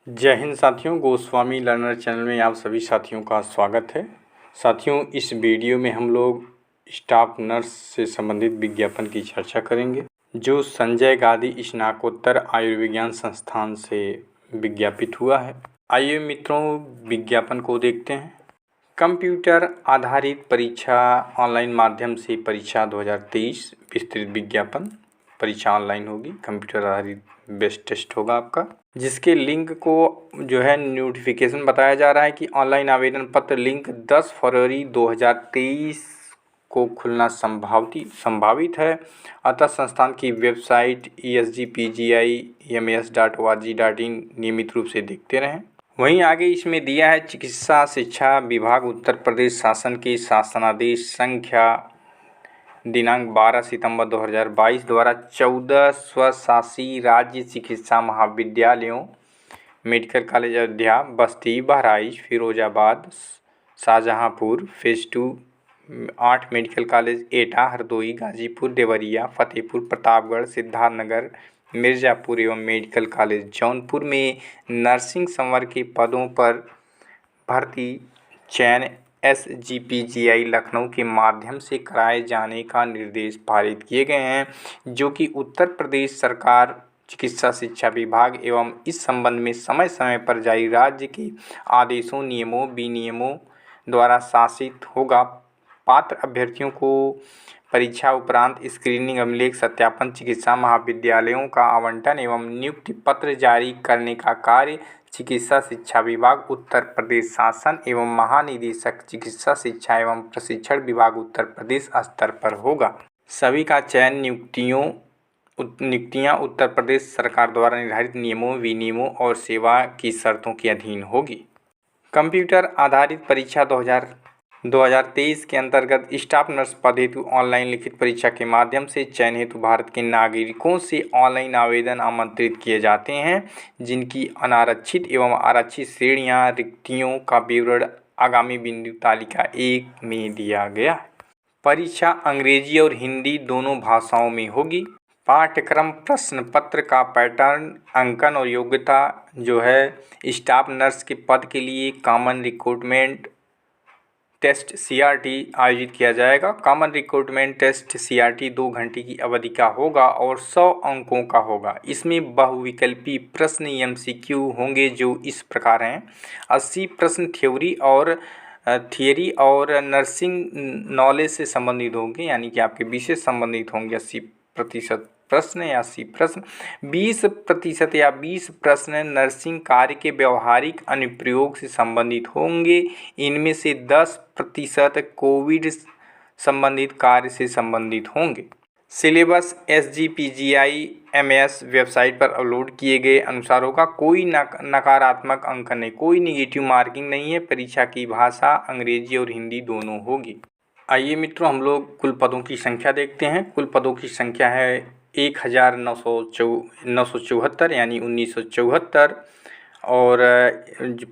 जय हिंद साथियों, Goswami learner channel में आप सभी साथियों का स्वागत है। साथियों, इस वीडियो में हम लोग स्टाफ नर्स से संबंधित विज्ञापन की चर्चा करेंगे जो संजय गांधी स्नातकोत्तर आयुर्विज्ञान संस्थान से विज्ञापित हुआ है। आइए मित्रों, विज्ञापन को देखते हैं। कंप्यूटर आधारित परीक्षा ऑनलाइन माध्यम से परीक्षा 2023 विस्तृत विज्ञापन। परीक्षा ऑनलाइन होगी, कंप्यूटर आधारित बेस्ट टेस्ट होगा आपका, जिसके लिंक को जो है नोटिफिकेशन बताया जा रहा है कि ऑनलाइन आवेदन पत्र लिंक 10 फरवरी 2023 को खुलना संभावित है। अतः संस्थान की वेबसाइट esgpgims.org.in नियमित रूप से देखते रहें। वहीं आगे इसमें दिया है चिकित्सा शिक्षा विभाग उत्तर प्रदेश शासन के शासनादेश संख्या दिनांक 12 सितंबर 2022 द्वारा 14 स्वशासी राज्य चिकित्सा महाविद्यालयों मेडिकल कॉलेज अयोध्या, बस्ती, Bahraich, Firozabad, Shahjahanpur, phase 2 8 medical college एटा, हरदोई, गाजीपुर, देवरिया, फतेहपुर, प्रतापगढ़, सिद्धार्थनगर, मिर्ज़ापुर एवं मेडिकल कॉलेज जौनपुर में नर्सिंग संवर्ग के पदों पर भर्ती चयन SGPGI लखनऊ के माध्यम से कराए जाने का निर्देश पारित किए गए हैं, जो कि उत्तर प्रदेश सरकार चिकित्सा शिक्षा विभाग एवं इस संबंध में समय समय पर जारी राज्य के आदेशों, नियमों, विनियमों द्वारा शासित होगा। पात्र अभ्यर्थियों को परीक्षा उपरांत स्क्रीनिंग, अभिलेख सत्यापन, चिकित्सा महाविद्यालयों का आवंटन एवं नियुक्ति पत्र जारी करने का कार्य चिकित्सा शिक्षा विभाग उत्तर प्रदेश शासन एवं महानिदेशक चिकित्सा शिक्षा एवं प्रशिक्षण विभाग उत्तर प्रदेश स्तर पर होगा। सभी का चयन नियुक्तियां उत्तर प्रदेश सरकार द्वारा निर्धारित नियमों, विनियमों और सेवा की शर्तों के अधीन होगी। कंप्यूटर आधारित परीक्षा 2023 के अंतर्गत स्टाफ नर्स पद हेतु ऑनलाइन लिखित परीक्षा के माध्यम से चयन हेतु भारत के नागरिकों से ऑनलाइन आवेदन आमंत्रित किए जाते हैं, जिनकी अनारक्षित एवं आरक्षित श्रेणियां रिक्तियों का विवरण आगामी बिंदु तालिका 1 में दिया गया है। परीक्षा अंग्रेजी और हिंदी दोनों भाषाओं में होगी। पाठ्यक्रम प्रश्न पत्र का पैटर्न, अंकन और योग्यता जो है स्टाफ नर्स के पद के लिए कॉमन रिक्रूटमेंट टेस्ट CRT आयोजित किया जाएगा। कॉमन रिक्रूटमेंट टेस्ट CRT 2 घंटे की अवधि का होगा और 100 अंकों का होगा। इसमें बहुविकल्पी प्रश्न MCQ होंगे जो इस प्रकार हैं। 80 प्रश्न थियरी और नर्सिंग नॉलेज से संबंधित होंगे, यानी कि आपके विषय संबंधित होंगे 80% प्रश्न या 80 प्रश्न। 20% या 20 प्रश्न नर्सिंग कार्य के व्यवहारिक अनुप्रयोग से संबंधित होंगे। इनमें से 10% कोविड संबंधित कार्य से संबंधित होंगे। सिलेबस SGPGI-MS वेबसाइट पर अपलोड किए गए अनुसार होगा। कोई नकारात्मक अंक नहीं, कोई निगेटिव मार्किंग नहीं है। परीक्षा की भाषा अंग्रेजी और हिंदी दोनों होगी। आइए मित्रों, हम लोग कुल पदों की संख्या देखते हैं। कुल पदों की संख्या है 1974 यानी 1974 और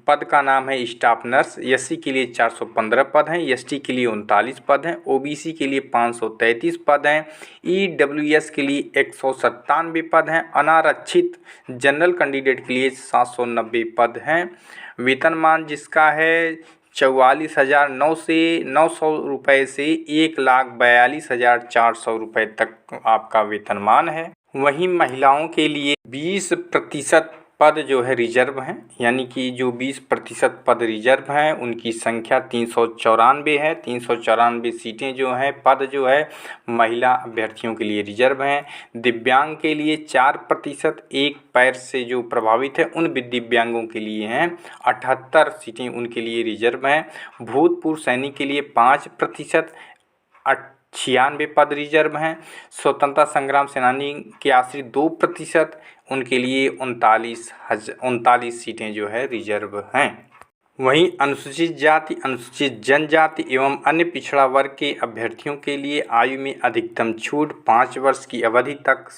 पद का नाम है स्टाफ नर्स। SC के लिए 415 पद हैं, ST के लिए 39 पद हैं, OBC के लिए 533 पद हैं, EWS के लिए 197 पद हैं, अनारक्षित जनरल कैंडिडेट के लिए 790 पद हैं। वेतनमान जिसका है 44,900 रुपये से 1,42,400 रुपये तक आपका वेतनमान है। वहीं महिलाओं के लिए 20% पद जो है रिजर्व हैं, यानी कि जो 20% पद रिजर्व हैं उनकी संख्या 394 है। 394 सीटें जो हैं, पद जो है महिला अभ्यर्थियों के लिए रिजर्व हैं। दिव्यांग के लिए 4%, एक पैर से जो प्रभावित है उन दिव्यांगों के लिए हैं 78 सीटें उनके लिए रिजर्व हैं। भूतपूर्व सैनिक के लिए 5%, 96 पद रिजर्व हैं। स्वतंत्रता संग्राम सेनानी के आश्रित 2%, उनके लिए 39 सीटें जो है रिजर्व हैं। वहीं अनुसूचित जाति, अनुसूचित जनजाति एवं अन्य पिछड़ा वर्ग के अभ्यर्थियों के लिए आयु में अधिकतम छूट 5 वर्ष की अवधि तक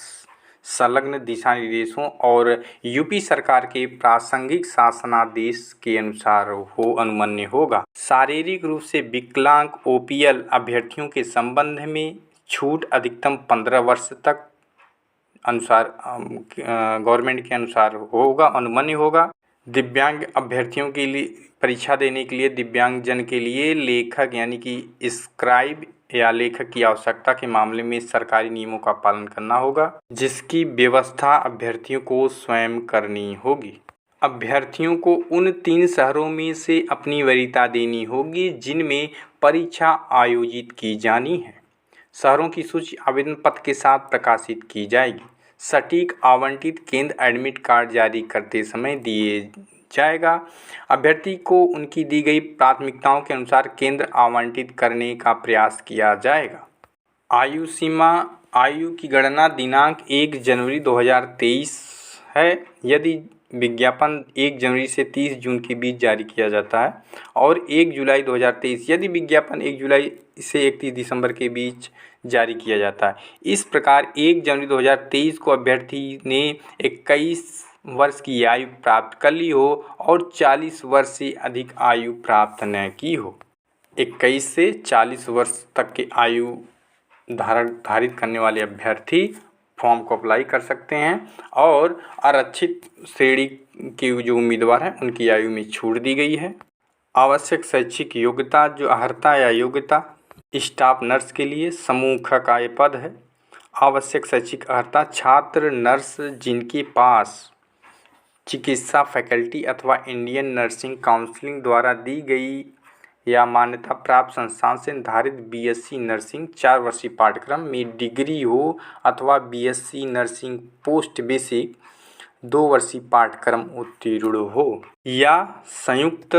संलग्न दिशा निर्देशों और यूपी सरकार के प्रासंगिक शासनादेश के अनुसार अनुमन्य होगा। शारीरिक रूप से विकलांग OPL अभ्यर्थियों के संबंध में छूट अधिकतम 15 वर्ष तक अनुसार गवर्नमेंट के अनुसार होगा, अनुमन्य होगा। दिव्यांग अभ्यर्थियों के लिए परीक्षा देने के लिए दिव्यांगजन के लिए लेखक यानी कि स्क्राइब या लेखक की आवश्यकता के मामले में सरकारी नियमों का पालन करना होगा, जिसकी व्यवस्था अभ्यर्थियों को स्वयं करनी होगी। अभ्यर्थियों को उन 3 शहरों में से अपनी वरीयता देनी होगी जिनमें परीक्षा आयोजित की जानी है। शहरों की सूची आवेदन पत्र के साथ प्रकाशित की जाएगी। सटीक आवंटित केंद्र एडमिट कार्ड जारी करते समय दिए जाएगा। अभ्यर्थी को उनकी दी गई प्राथमिकताओं के अनुसार केंद्र आवंटित करने का प्रयास किया जाएगा। आयु सीमा आयु की गणना दिनांक 1 जनवरी 2023 है। यदि विज्ञापन 1 जनवरी से 30 जून के बीच जारी किया जाता है और 1 जुलाई 2023 यदि विज्ञापन 1 जुलाई से 31 दिसंबर के बीच जारी किया जाता है। इस प्रकार 1 जनवरी 2023 को अभ्यर्थी ने 21 वर्ष की आयु प्राप्त कर ली हो और 40 वर्ष से अधिक आयु प्राप्त न की हो। 21 से 40 वर्ष तक की आयु धारित करने वाले अभ्यर्थी फॉर्म को अप्लाई कर सकते हैं और आरक्षित श्रेणी के जो उम्मीदवार हैं उनकी आयु में छूट दी गई है। आवश्यक शैक्षिक योग्यता जो अर्हता या योग्यता स्टाफ नर्स के लिए समूह ख का ये पद है। आवश्यक शैक्षिक अर्हता छात्र नर्स जिनके पास चिकित्सा फैकल्टी अथवा इंडियन नर्सिंग काउंसिल द्वारा दी गई या मान्यता प्राप्त संस्थान से निर्धारित बीएससी नर्सिंग 4 वर्षीय पाठ्यक्रम में डिग्री हो अथवा बीएससी नर्सिंग पोस्ट बेसिक 2 वर्षीय पाठ्यक्रम उत्तीर्ण हो या संयुक्त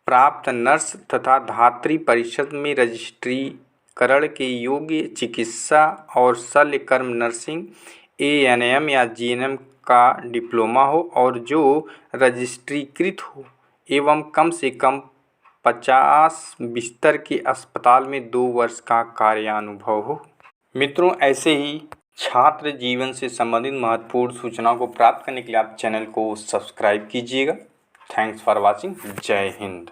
प्राप्त नर्स तथा धात्री परिषद में रजिस्ट्रीकरण के योग्य चिकित्सा और शल्यकर्म नर्सिंग एएनएम या जीएनएम का डिप्लोमा हो और जो रजिस्ट्रीकृत हो एवं कम से कम 50 बिस्तर के अस्पताल में 2 वर्ष का कार्यानुभव हो। मित्रों, ऐसे ही छात्र जीवन से संबंधित महत्वपूर्ण सूचनाओं को प्राप्त करने के लिए आप चैनल को सब्सक्राइब कीजिएगा। Thanks for watching. जय हिंद।